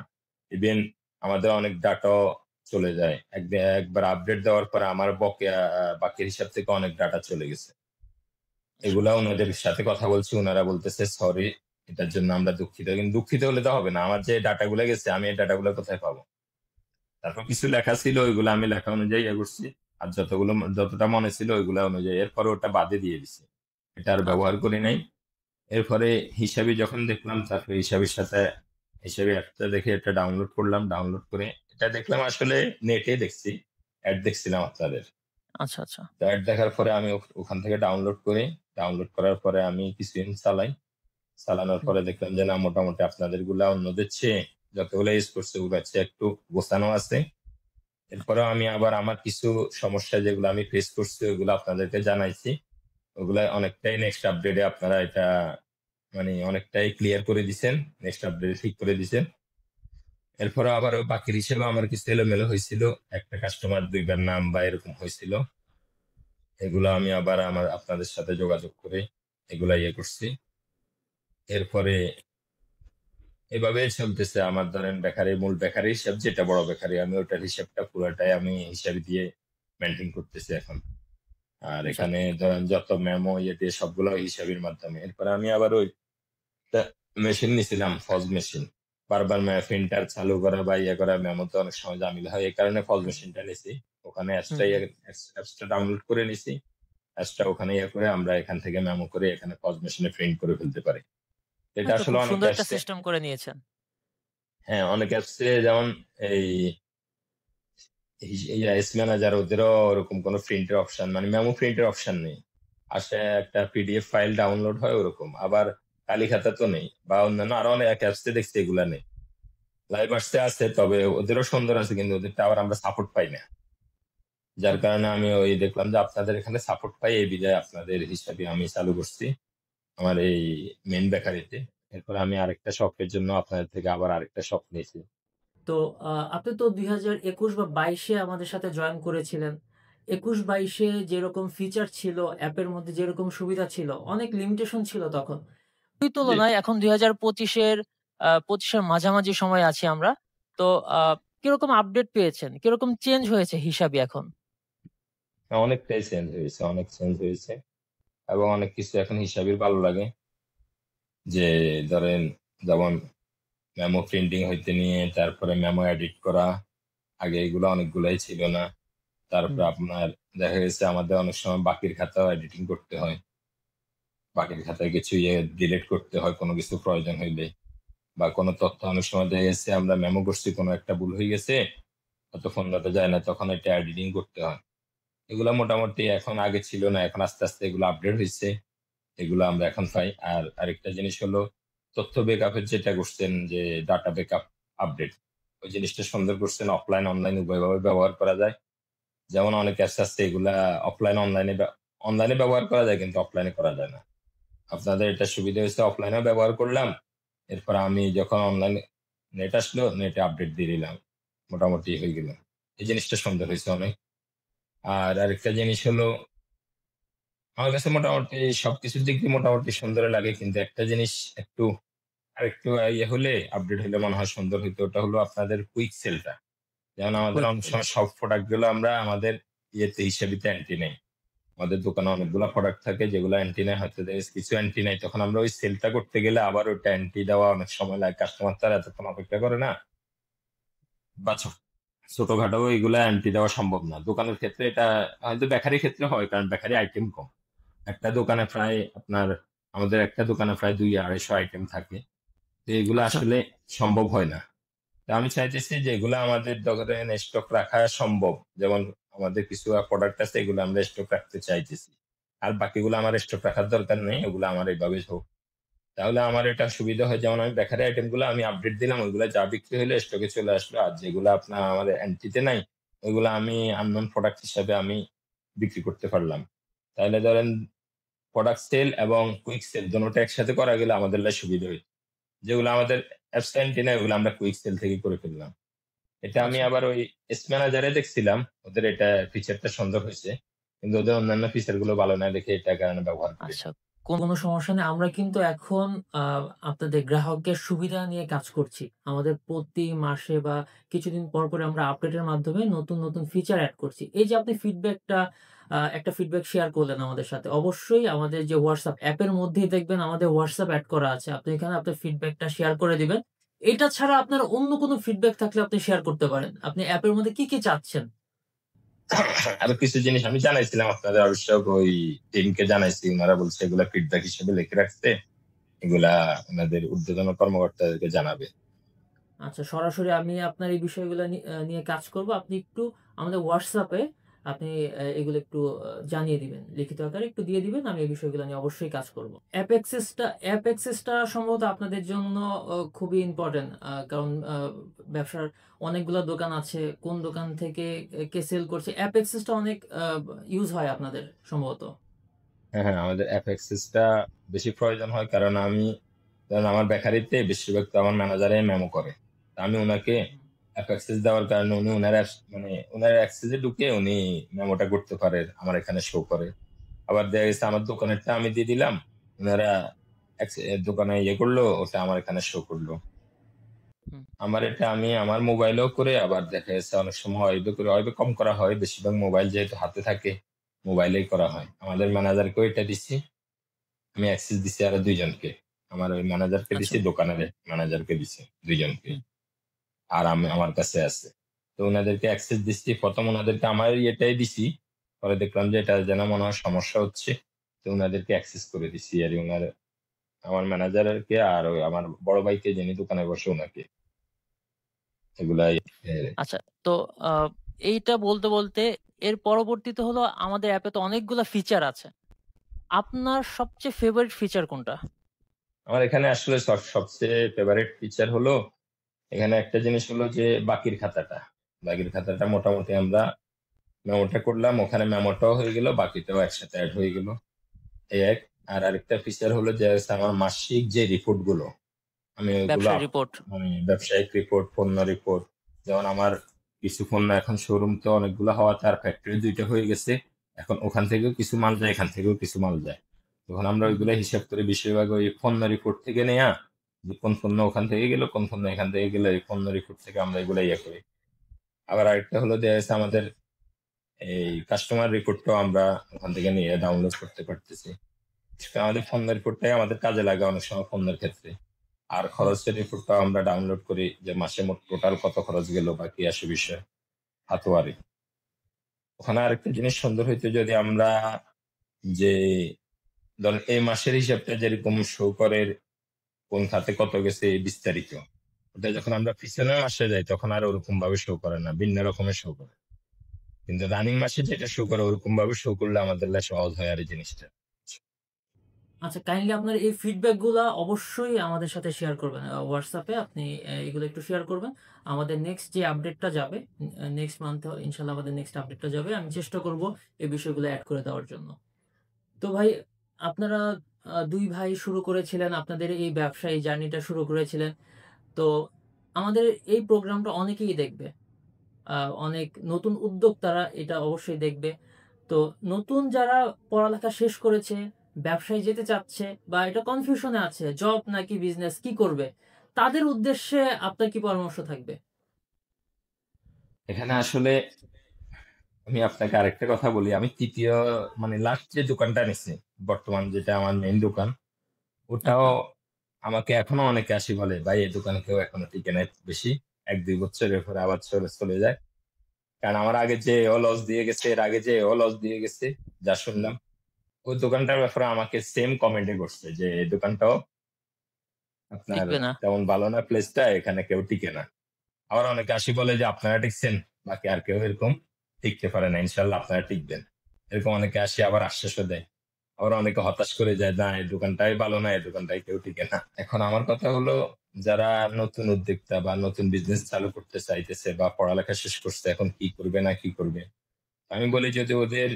ইভেন আমাদের অনেক ডাটাও চলে যায়। একবার আপডেট দেওয়ার পরে আমার বকেয়া বাকির হিসাব থেকে অনেক ডাটা চলে গেছে। আচ্ছা, এগুলা ওনাদের সাথে কথা বলছি, ওনারা বলতেছে সরি, এটার জন্য আমরা দুঃখিত। কিন্তু দুঃখিত হলে তো হবে না, আমার যে ডাটাগুলো গেছে আমি এই ডাটাগুলো কোথায় পাবো? তারপর কিছু লেখা ছিল, ওইগুলো আমি লেখা অনুযায়ী ইয়ে করছি। আর যতটা মনে ছিল ওইগুলা অনুযায়ী, এরপরে ওটা বাদে দিয়ে দিছি। এটা আর আচ্ছা, ব্যবহার করি নাই। এরপরে হিসাবি যখন দেখলাম, তারপরে হিসাবের সাথে হিসাবে অ্যাপটা দেখে এটা ডাউনলোড করলাম। ডাউনলোড করে এটা দেখলাম, আসলে নেটে দেখছি, অ্যাড দেখছিলাম আপনাদের। আচ্ছা, আচ্ছা। তো অ্যাড দেখার পরে আমি ওখান থেকে ডাউনলোড করি। ডাউনলোড করার পরে আমি কিছুদিন চালাই। চালানোর হুম, পরে দেখলাম যে না, মোটামুটি আপনাদের গুলা অন্যদের চেয়ে, যতগুলো ইউজ করছে ওগুলোর চেয়ে একটু গোছানো আছে। এরপরেও আমি আবার আমার কিছু সমস্যা যেগুলো আমি ফেস করছি ওগুলো আপনাদেরকে জানাইছি। ওগুলা অনেকটাই নেক্সট আপডেটে আপনারা এটা মানে অনেকটাই ক্লিয়ার করে দিছেন। নেক্সট আপডেটে ঠিক করে দিছেন। এরপরে আবার বাকির হিসেবে আমার কিছু এলোমেলো হয়েছিল। একটা কাস্টমার ২ বার নাম বা এরকম হয়েছিল। এগুলো আমি আবার আপনাদের সাথে যোগাযোগ করে এগুলা ইয়ে করছি। এরপরে এভাবে চলতেছে আমার, ধরেন বেকারি, মূল বেকারি হিসাব যেটা বড় বেকারি, আমি ওটার হিসাবটা পুরোটাই আমি হিসাব দিয়ে মেনটেন করতেছি এখন। আর যাক। এখানে ধরেন যত মেমো ইয়ে দিয়ে সবগুলো হিসাবের মাধ্যমে। এরপরে আমি আবার ওই মেশিন নিছিলাম, ফজ মেশিন। বারবার প্রিন্টার চালু করা বা ইয়ে করা, মেমো তো অনেক সময় ঝামেলা হয়, এই কারণে ফজ হুম, মেশিনটা নিছি। ওখানে হুম, হুম। অ্যাপসটা ডাউনলোড করে নিছি। অ্যাপসটা ওখানে ইয়ে করে আমরা এখান থেকে মেমো করে এখানে ফজ মেশিনে প্রিন্ট করে ফেলতে পারি। এটা হ্যাঁ, তো আসলে খুব অনেক সুন্দর একটা অ্যাপসে, সিস্টেম করে নিয়েছেন। হ্যাঁ অনেক অ্যাপসে যেমন এই এস ম্যানেজার, ওদেরও ওরকম কোনো প্রিন্টের অপশন মানে মেমো প্রিন্টের অপশন নেই। আসে একটা পিডিএফ ফাইল ডাউনলোড হয় ওরকম। আবার কালি খাতা তো নেই, বা অন্যান্য আরো অনেক অ্যাপসে দেখছি এগুলা নেই। লাইভার্সে আছে, তবে ওদেরও সুন্দর আছে, কিন্তু ওদেরটা আবার আমরা সাপোর্ট পাই না। যার হুম। কারণে আমি ওই দেখলাম যে আপনাদের এখানে সাপোর্ট পাই, এই বিধায় আপনাদের হিসাবে আমি চালু করছি আমার এই মেন বেকারিতে। এরপর আমি আরেকটা শপের জন্য আপনাদের থেকে আবার আরেকটা শপ নিয়েছি। তো আপনি তো ২০২১ বা ২২ এ আমাদের সাথে জয়েন করেছিলেন। ২১-২২ এ যেরকম ফিচার ছিল, অ্যাপের মধ্যে যেরকম সুবিধা ছিল, অনেক লিমিটেশন ছিল তখন। ওই জি, তুলনায় এখন ২০২৫ এর ২৫ এর মাঝামাঝি সময়ে আছি আমরা। তো আ কিরকম আপডেট পেয়েছেন? কিরকম চেঞ্জ হয়েছে হিসাবই এখন? অনেকটাই চেঞ্জ হয়েছে, অনেক চেঞ্জ হয়েছে। এবং অনেক কিছু এখন হিসাবের ভালো লাগে। যে ধরেন, যেমন মেমো প্রিন্টিং হইতে নিয়ে, তারপরে মেমো এডিট করা, আগে এগুলো অনেকগুলাই ছিল না। হুম, তারপরে আপনার দেখা গেছে আমাদের অনেক সময় বাকির খাতাও এডিটিং করতে হয়। বাকির খাতায় কিছু ইয়ে ডিলিট করতে হয় কোনো কিছু প্রয়োজন হইলে, বা কোনো তথ্য অনেক সময় দেখা গেছে আমরা মেমো করছি, কোনো একটা ভুল হয়ে গেছে, ততক্ষণ দata যায় না, তখন এটা এডিটিং করতে হয়। এগুলা মোটামুটি এখন আগে ছিল না, এখন আস্তে আস্তে এগুলো আপডেট হয়েছে। এগুলো আমরা এখন পাই। আর আরেকটা জিনিস হলো, তথ্য ব্যাকআপের যেটা করছেন যে ডাটা ব্যাকআপ আপডেট, ওই জিনিসটা সুন্দর করছেন। অফলাইন অনলাইন উভয়ভাবে ব্যবহার করা যায়। যেমন অনেক অ্যাপস আছে এগুলা অফলাইন অনলাইনে ব্যবহার করা যায়, কিন্তু অফলাইনে করা যায় না। আপনাদের এটা সুবিধা হয়েছে, অফলাইনেও ব্যবহার করলাম। এরপর আমি যখন অনলাইনে নেট আসলো, নেটে আপডেট দিয়ে দিলাম, মোটামুটি হয়ে গেল। এই জিনিসটা সুন্দর হয়েছে অনেক। আর আরেকটা জিনিস হলো, আমার কাছে মোটামুটি সবকিছুর দিক দিয়ে মোটামুটি সুন্দর লাগে, কিন্তু একটা জিনিস একটু আরেকটু ইয়ে হলে, আপডেট হলে মনে হয় সুন্দর হইতো। ওটা হলো আপনাদের কুইক সেলটা। যেমন আমাদের কুইক অনেক সেল। সময় সব প্রোডাক্ট গুলো আমরা আমাদের ইয়েতে হিসেবিতে এন্ট্রি নেই। আমাদের দোকানে অনেকগুলো প্রোডাক্ট থাকে যেগুলো এন্ট্রি নেই, হয়তো কিছু এন্ট্রি নেই, তখন আমরা ওই সেলটা করতে গেলে আবার ওইটা এন্ট্রি দেওয়া অনেক সময় লাগে, কাস্টমার তার এতক্ষণ অপেক্ষা করে না, বা ছোটখাটো এগুলা এন্ট্রি দেওয়া সম্ভব না। দোকানের ক্ষেত্রে এটা হয়তো বেকারির ক্ষেত্রে হয়, কারণ বেকারি আইটেম কম। একটা দোকানে প্রায় আপনার, আমাদের একটা দোকানে প্রায় 200-250 আইটেম থাকে। তো এগুলো আচ্ছা আসলে সম্ভব হয় না। তো আমি চাইতেছি যে এগুলো আমাদের দোকানে স্টক রাখা সম্ভব। যেমন আমাদের কিছু প্রোডাক্ট আছে, এগুলো আমরা স্টক রাখতে চাইতেছি। আর বাকিগুলো আমার স্টক রাখার দরকার নেই, ওগুলো আমার এইভাবে হোক। তাহলে আমার এটা সুবিধা হয়, যেমন আমি বেকারি আইটেম গুলো আমি আপডেট দিলাম, ওইগুলো যা বিক্রি হলে স্টকে চলে আসলো। আর যেগুলো আপনার আমাদের এন্ট্রিতে নাই, ওইগুলো আমি আননোন প্রোডাক্ট হিসাবে আমি বিক্রি করতে পারলাম। তাহলে ধরেন প্রোডাক্ট সেল এবং কুইক সেল দুটোটা একসাথে করা গেলে আমাদের লাই সুবিধা হয়। যেগুলো আমাদের অ্যাবসেন্ট না, ওগুলো আমরা কুইক সেল থেকে করে ফেললাম। এটা আমি আচ্ছা আবার ওই এস ম্যানেজারে দেখছিলাম, ওদের এটা ফিচারটা সুন্দর হয়েছে, কিন্তু ওদের অন্যান্য ফিচার গুলো ভালো না দেখে এটা কারণে ব্যবহার করি না। আচ্ছা, কোনো সমস্যা নেই। আমরা কিন্তু এখন আ আপনাদের গ্রাহকের সুবিধা নিয়ে কাজ করছি। আমাদের প্রতি মাসে বা কিছুদিন পর, পরে আমরা আপডেটের মাধ্যমে নতুন, নতুন ফিচার এড করছি। এই যে আপনি একটা ফিডব্যাক শেয়ার করলেন আমাদের সাথে। অবশ্যই আমাদের যে WhatsApp অ্যাপের মধ্যেই দেখবেন আমাদের WhatsApp এড করা আছে। আপনি এখানে আপনার ফিডব্যাকটা শেয়ার করে দিবেন। এটা ছাড়া আপনার অন্য কোনো ফিডব্যাক থাকলে আপনি শেয়ার করতে পারেন। আপনি অ্যাপের মধ্যে কি, কি চাচ্ছেন? আরো কিছু জিনিস আমি জানাইছিলাম আপনাদের আবশ্যক, ওই টিমকে জানাইছি, ওনারা বলছে এগুলা ফিডব্যাক হিসেবে লিখে রাখতে, এগুলা ওনাদের ঊর্ধ্বতন কর্মকর্তাদেরকে জানাবে। আচ্ছা, সরাসরি আমি আপনার এই বিষয়গুলা নিয়ে কাজ করব। আপনি একটু আমাদের WhatsApp এ আপনি এগুলো একটু জানিয়ে দিবেন। লিখিত আকারে একটু দিয়ে দিবেন। আমি এই বিষয়গুলো নিয়ে অবশ্যই কাজ করব। অ্যাপ অ্যাক্সেসটা সম্ভবত আপনাদের জন্য খুবই ইম্পোর্টেন্ট। কারণ ব্যবসার অনেকগুলা দোকান আছে। কোন দোকান থেকে কে সেল করছে। অ্যাপ অ্যাক্সেসটা অনেক ইউজ হয় আপনাদের সম্ভবত। হ্যাঁ, হ্যাঁ, আমাদের অ্যাপ অ্যাক্সেসটা বেশি প্রয়োজন হয়, কারণ ধরেন আমার বেকারিতে বেশিরভাগ তো আমার ম্যানেজারে মেমো করে। তা আমি ওনাকে হুম, অ্যাপ অ্যাক্সেস দেওয়ার কারণে উনি ওনার মানে ওনার অ্যাক্সেসে ঢুকে উনি মেমোটা করতে পারে, আমার এখানে শো করে। আবার দেখা গেছে আমার দোকানেরটা আমি দিয়ে দিলাম, ওনারা দোকানে ইয়ে করলো, ওটা আমার এখানে শো করলো। হুম, আমার এটা আমি আমার মোবাইলেও করে, আবার দেখা যাচ্ছে অনেক সময় ওয়েবে করে, ওয়েবে কম করা হয়, বেশিরভাগ মোবাইল যেহেতু হাতে থাকে, মোবাইলেই করা হয়। আমাদের ম্যানেজারকেও এটা দিচ্ছি, আমি অ্যাক্সেস দিচ্ছি আরো 2 জনকে। আমার ওই ম্যানেজারকে আচ্ছা। দিচ্ছি, দোকানের ম্যানেজারকে দিচ্ছি, 2 জনকে। হুম, আর আমি আমার কাছে আছে। তো ওনাদেরকে অ্যাক্সেস দিচ্ছি, প্রথম ওনাদেরকে আমার ইয়েটাই দিছি, পরে দেখলাম যে এটা যেন মনে হয় সমস্যা হচ্ছে, তো ওনাদেরকে অ্যাক্সেস করে দিচ্ছি। আর আমার ম্যানেজারকে আর ওই আমার বড় ভাইকে, যিনি দোকানে বসে, ওনাকে এগুলাই। আচ্ছা, তো আ এইটা বলতে, বলতে এর পরবর্তীতে হলো আমাদের অ্যাপে তো অনেকগুলা ফিচার আছে। আপনার সবচেয়ে ফেভারিট ফিচার কোনটা? আমার এখানে আসলে সবচেয়ে ফেভারিট ফিচার হলো, এখানে একটা জিনিস হলো যে বাকির খাতাটা মোটামুটি আমরা মেমোটা করলাম, ওখানে মেমোটাও হয়ে গেল, বাকিটাও একসাথে অ্যাড হয়ে গেল। এই এক। আর আরেকটা ফিচার হলো যে হচ্ছে আমার মাসিক যে রিপোর্ট গুলো, আমি ওইগুলো ব্যবসার রিপোর্ট। মানে ব্যবসায়িক রিপোর্ট, পণ্য রিপোর্ট, যেমন আমার কিছু পণ্য এখন শোরুম তো অনেকগুলো হওয়াতে আর ফ্যাক্টরি 2টা হয়ে গেছে, এখন ওখান থেকেও কিছু মাল যায়, এখান থেকেও কিছু মাল যায়। তখন আমরা হুম, ওইগুলো হুম, হিসাব করে বেশিরভাগ ওই পণ্য রিপোর্ট থেকে নেয়া, যে কোন পণ্য ওখান থেকে গেল, কোন পণ্য এখান থেকে গেল, এই পণ্য রিপোর্ট থেকে আমরা এগুলো ইয়ে করি। আবার আরেকটা হলো যে হচ্ছে আমাদের এই কাস্টমার রিপোর্টটাও আমরা ওখান থেকে নিয়ে ডাউনলোড করতে পারতেছি। তো আমাদের পণ্যের রিপোর্টটাই আমাদের কাজে লাগে অনেক সময় পণ্যের ক্ষেত্রে। আর হুম। খরচের রিপোর্টটাও আমরা ডাউনলোড করি, যে মাসে মোট টোটাল কত খরচ গেল বা কি আসে বিষয়, হাতুয়ারি। ওখানে আরেকটা জিনিস সুন্দর হইতো যদি আমরা, যে ধরেন এই মাসের হিসাবটা যেরকম শো করে, কোন খাতে কত গেছে এই বিস্তারিত, ওটা যখন আমরা পিছনের মাসে যাই তখন আর ওরকম ভাবে শো করে না, ভিন্ন রকমের শো করে। কিন্তু রানিং মাসে যেটা শো করে ওরকম ভাবে শো করলে আমাদের লাই সহজ হয় আর এই জিনিসটা। আচ্ছা, কাইন্ডলি আপনার এই ফিডব্যাক গুলা অবশ্যই আমাদের সাথে শেয়ার করবেন। WhatsApp এ আপনি এগুলো একটু শেয়ার করবেন। আমাদের নেক্সট যে আপডেটটা যাবে, নেক্সট মান্থে ইনশাআল্লাহ আমাদের নেক্সট আপডেটটা যাবে। আমি চেষ্টা করব এই বিষয়গুলো এড করে দেওয়ার জন্য। তো ভাই, আপনারা ২ ভাই শুরু করেছিলেন, আপনাদের এই ব্যবসা, এই জার্নিটা শুরু করেছিলেন। তো আমাদের এই প্রোগ্রামটা অনেকেই দেখবে। আ অনেক নতুন উদ্যোক্তারা এটা অবশ্যই দেখবে। তো নতুন যারা পড়ালেখা শেষ করেছে, ব্যবসায় যেতে চাচ্ছে বা এটা কনফিউশনে আছে জব নাকি বিজনেস কি করবে, তাদের উদ্দেশ্যে আপনার কি পরামর্শ থাকবে? এখানে আসলে আমি আপনাকে আরেকটা কথা বলি। আমি তৃতীয় মানে লাস্ট যে দোকানটা নিছি, বর্তমান যেটা আমার মেইন দোকান, ওটাও আচ্ছা। আমাকে এখনো অনেকে আসি বলে, ভাই এই দোকানে কেউ এখনো টিকে নাই বেশি, 1-2 বছরের পরে আবার চলে চলে যায়। কারণ আমার আগে যে ও লস দিয়ে গেছে, এর আগে যে ও লস দিয়ে গেছে, যা শুনলাম, ওই দোকানটার ব্যাপারে আমাকে সেম কমেন্টে করছে যে এই দোকানটাও আপনার টিকবে না। তেমন ভালো না, প্লেসটা এখানে কেউ টিকে না। আবার অনেকে আসি বলে যে আপনারা টিকছেন, বাকি আর কেউ এরকম টিকতে পারে না, ইনশাল্লাহ আপনারা টিকবেন। এরকম অনেকে আসে আবার আশ্বাসও দেয়। আবার অনেকে হতাশ করে যায়, না এই দোকানটাই ভালো না, এই দোকানটাই কেউ টিকে না। এখন আমার কথা হলো, যারা নতুন উদ্যোক্তা বা নতুন বিজনেস চালু করতে চাইতেছে বা পড়ালেখা শেষ করছে, এখন কি করবে না কি করবে, আমি বলি যদি ওদের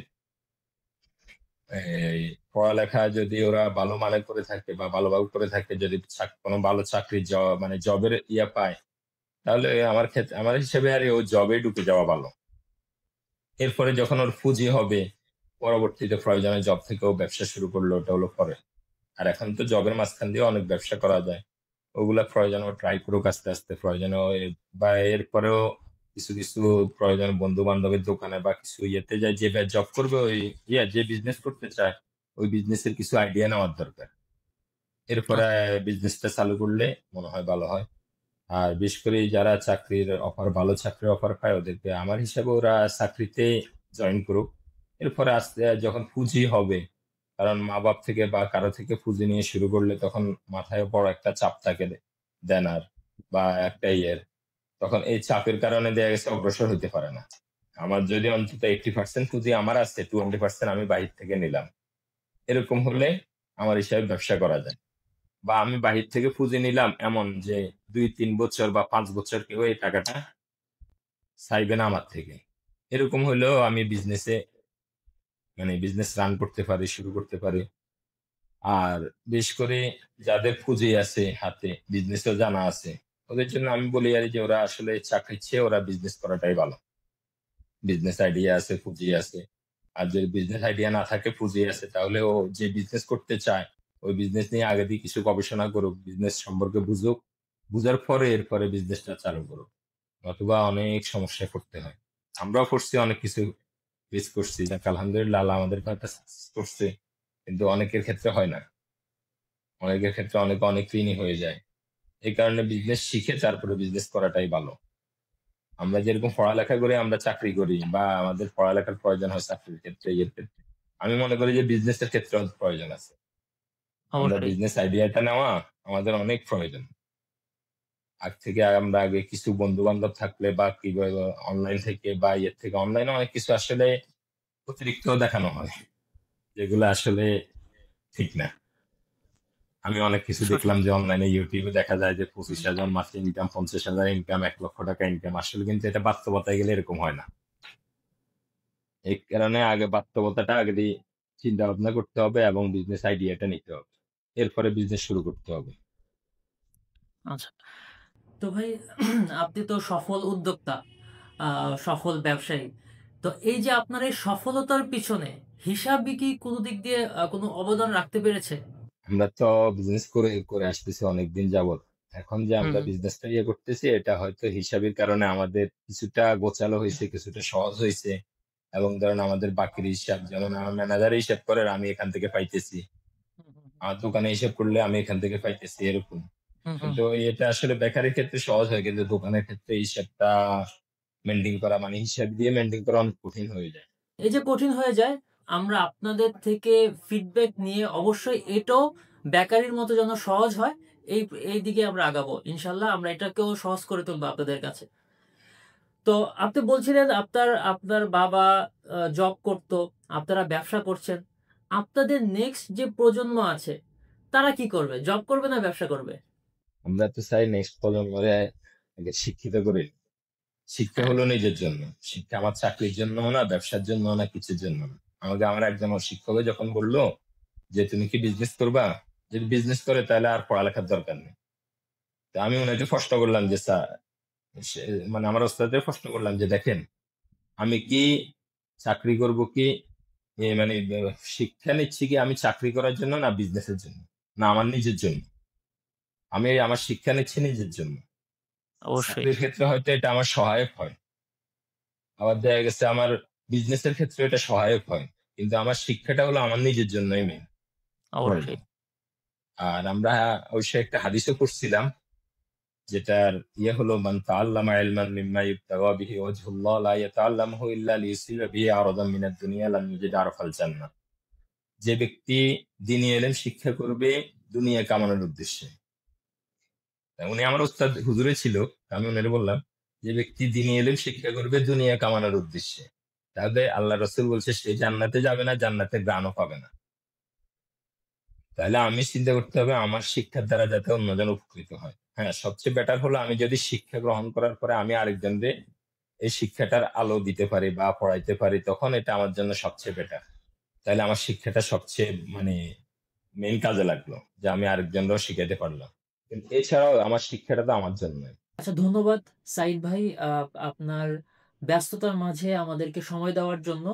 এই পড়ালেখা যদি ওরা ভালো মানে করে থাকে বা ভালোভাবে করে থাকে, যদি কোনো ভালো চাকরি মানে জবের ইয়া পায়, তাহলে আমার ক্ষেত্রে আমার হিসেবে আর ও জবে ঢুকে যাওয়া ভালো। এরপরে যখন ওর পুঁজি হবে, পরবর্তীতে প্রয়োজনে জব থেকেও ব্যবসা শুরু করলো, ওটা হলো পরে। আর এখন তো জবের মাঝখান দিয়ে অনেক ব্যবসা করা যায়, ওগুলা প্রয়োজনে ও ট্রাই করুক আস্তে আস্তে, প্রয়োজনে বা এরপরেও কিছু কিছু প্রয়োজন বন্ধু বান্ধবের দোকানে বা কিছু ইয়েতে যায়, যে জব করবে ওই যে বিজনেস করতে চায়, ওই বিজনেসের কিছু আইডিয়া নেওয়ার দরকার। এরপরে আচ্ছা। বিজনেসটা চালু করলে মনে হয় ভালো হয়। আর বিশেষ করে যারা চাকরির অফার, ভালো চাকরির অফার পায়, ওদেরকে আমার হিসাবে ওরা চাকরিতে জয়েন করুক। এরপরে আস্তে যখন পুঁজি হবে, কারণ মা বাপ থেকে বা কারো থেকে পুঁজি নিয়ে শুরু করলে তখন মাথায় বড় একটা চাপ থাকে দেনার বা একটা ইয়ের, তখন এই চাপের কারণে দেখা গেছে অগ্রসর হইতে পারে না। আমার যদি অন্তত 80% পুঁজি আমার আছে, 20% আমি বাহির থেকে নিলাম, এরকম হলে আমার হিসাবে ব্যবসা করা যায়। বা আমি বাহির থেকে পুঁজি নিলাম এমন যে 2-3 বছর বা 5 বছর কেউ এই টাকাটা চাইবে না আমার থেকে, এরকম হলেও আমি বিজনেসে মানে বিজনেস রান করতে পারি, শুরু করতে পারি। আর বিশেষ করে যাদের পুঁজি আছে হাতে, বিজনেসও জানা আছে, ওদের জন্য আমি বলি আর যে ওরা আসলে চাকরির চেয়ে ওরা বিজনেস করাটাই ভালো। বিজনেস আইডিয়া আছে, পুঁজি আছে। আর যদি বিজনেস আইডিয়া না থাকে, পুঁজি আছে, তাহলে ও যে বিজনেস করতে চায়, ওই বিজনেস নিয়ে আগে দিয়ে কিছু গবেষণা করুক, বিজনেস সম্পর্কে বুঝুক, বুঝার পরে এরপরে বিজনেসটা চালু করুক। অথবা অনেক সমস্যায় পড়তে হয়। আমরাও করছি, অনেক কিছু ফেস করছি, যাক আলহামদুলিল্লাহ, আল্লাহ আমাদের একটা সাকসেস করছে। কিন্তু অনেকের ক্ষেত্রে হয় না, অনেকের ক্ষেত্রে অনেক অনেক ঋণী হয়ে যায়। এই কারণে বিজনেস শিখে তারপরে বিজনেস করাটাই ভালো। আমরা যেরকম পড়ালেখা করে আমরা চাকরি করি বা আমাদের পড়ালেখার প্রয়োজন হয় চাকরির ক্ষেত্রে, ইয়ের ক্ষেত্রে, আমি মনে করি যে বিজনেসের ক্ষেত্রে প্রয়োজন আছে। আমরা অবশ্যই। বিজনেস আইডিয়াটা নেওয়া আমাদের অনেক প্রয়োজন। আমরা আগে কিছু বন্ধু বান্ধব থাকলে বা কি অনলাইন থেকে বা ইয়ের থেকে, অনলাইনে অনেক কিছু আসলে অতিরিক্ত দেখানো হয়, যেগুলো আসলে ঠিক না। আমি অনেক কিছু সঠিক। দেখলাম যে অনলাইনে ইউটিউবে দেখা যায় যে 25,000 মাসে ইনকাম, 50,000 ইনকাম, 1 লক্ষ টাকা ইনকাম, আসলে কিন্তু এটা বাস্তবতায় গেলে এরকম হয় না। এই কারণে আগে বাস্তবতাটা আগে দিয়ে চিন্তা ভাবনা করতে হবে এবং বিজনেস আইডিয়াটা নিতে হবে, এরপরে বিজনেস শুরু করতে হবে। আচ্ছা। তো ভাই, আপনি তো সফল উদ্যোক্তা, সফল ব্যবসায়ী। তো এই যে আপনার এই সফলতার পিছনে হিসাবই কি কোনো দিক দিয়ে কোনো অবদান রাখতে পেরেছে? আমরা তো বিজনেস করে করে আসতেছি অনেকদিন যাবত। এখন যে হুম, আমরা হুম। বিজনেসটা ইয়ে করতেছি, এটা হয়তো হিসাবের কারণে আমাদের কিছুটা গোছালো হয়েছে, কিছুটা সহজ হয়েছে। এবং ধরেন আমাদের বাকির হিসাব, যেমন আমার ম্যানেজার হিসাব করে আর আমি এখান থেকে পাইতেছি, হুম, হুম, আমার দোকানে হিসাব করলে আমি এখান থেকে পাইতেছি, এরকম। হুম, হুম। কিন্তু এটা আসলে বেকারের ক্ষেত্রে সহজ হয়, কিন্তু দোকানের ক্ষেত্রে হিসাবটা মেনটেন করা, মানে হিসাব দিয়ে মেনটেন করা অনেক কঠিন হয়ে যায়। এই যে কঠিন হয়ে যায়, আমরা আপনাদের থেকে ফিডব্যাক নিয়ে অবশ্যই এটাও বেকারির মতো যেন সহজ হয়, এই এই দিকে আমরা আগাবো। ইনশাল্লাহ আমরা এটাকেও সহজ করে তুলবো আপনাদের কাছে। তো আপনি বলছিলেন আপনার আপনার বাবা জব করত, আপনারা ব্যবসা করছেন। আপনাদের নেক্সট যে প্রজন্ম আছে, তারা কি করবে? জব করবে না ব্যবসা করবে? আমরা তো চাই নেক্সট প্রজন্মরে আগে শিক্ষিত করে। শিক্ষা হ্যাঁ। হলো নিজের জন্য। শিক্ষা আমার চাকরির জন্য না, ব্যবসার জন্য না, কিছুর জন্য না। আমাকে আমার একজন শিক্ষক যখন বললো যে তুমি কি বিজনেস করবা, যদি বিজনেস করে তাহলে আর পড়ালেখার দরকার নেই। তো আমি ওনাকে প্রশ্ন করলাম যে স্যার, মানে আমার ওস্তাদের প্রশ্ন করলাম যে দেখেন, আমি কি চাকরি করব কি মানে শিক্ষা নিচ্ছি কি আমি চাকরি করার জন্য না বিজনেসের জন্য না আমার নিজের জন্য। আমি আমার শিক্ষা নিচ্ছি নিজের জন্য। অবশ্যই। চাকরির ক্ষেত্রে হয়তো এটা আমার সহায়ক হয়। আবার দেখা গেছে আমার বিজনেসের ক্ষেত্রে এটা সহায়ক হয়। কিন্তু আমার শিক্ষাটা হলো আমার নিজের জন্যই মেইন অবশ্যই। প্রয়োজন। আর আমরা অবশ্যই একটা হাদিসও পড়ছিলাম যেটার হলো মান তাআল্লামা ইলমান মিম্মা ইবতাগা বিহি ওয়াজহুল্লাহ লা ইয়াতাআল্লামুহু ইল্লা লিইউসিবা বিহি আরাদাম মিনাদ দুনিয়া লাম ইয়াজিদ আরাফাল জান্নাহ। যে ব্যক্তি দ্বীনি ইলম শিক্ষা করবে দুনিয়া কামানোর উদ্দেশ্যে। উনি আমার উস্তাদ হুজুরে ছিল। আমি উনারে বললাম যে ব্যক্তি দ্বীনি ইলম শিক্ষা করবে দুনিয়া কামানোর উদ্দেশ্যে। তাহলে আল্লাহ রাসূল বলছে সে জান্নাতে যাবে না, জান্নাতের ঘ্রাণও পাবে না। তাহলে আমি চিন্তা করতে হবে আমার শিক্ষার দ্বারা যাতে অন্যজন উপকৃত হয়। হ্যাঁ, সবচেয়ে বেটার হলো আমি যদি শিক্ষা গ্রহণ করার পরে আমি আরেকজনকে এই শিক্ষাটার আলো দিতে পারি বা পড়াইতে পারি তখন এটা আমার জন্য সবচেয়ে বেটার। তাহলে আমার শিক্ষাটা সবচেয়ে মানে মেইন কাজে লাগলো যে আমি আরেকজনকেও শিখাইতে পারলাম। কিন্তু এছাড়াও আমার শিক্ষাটা তো আমার জন্যই। আচ্ছা, ধন্যবাদ সাইদ ভাই, আপনার ব্যস্ততার মাঝে আমাদেরকে সময় দেওয়ার জন্য।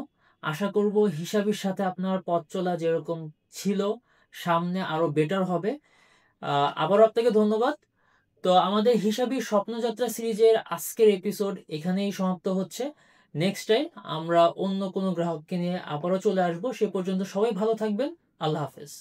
আশা করব হিসাবের সাথে আপনার পথ চলা যেরকম ছিল সামনে আরো বেটার হবে। আবারও আপনাকে ধন্যবাদ। তো আমাদের হিসাবী স্বপ্নযাত্রা সিরিজের আজকের এপিসোড এখানেই সমাপ্ত হচ্ছে। নেক্সট টাইম আমরা অন্য কোনো গ্রাহককে নিয়ে আবারও চলে আসবো। সে পর্যন্ত সবাই ভালো থাকবেন। আল্লাহ হাফেজ।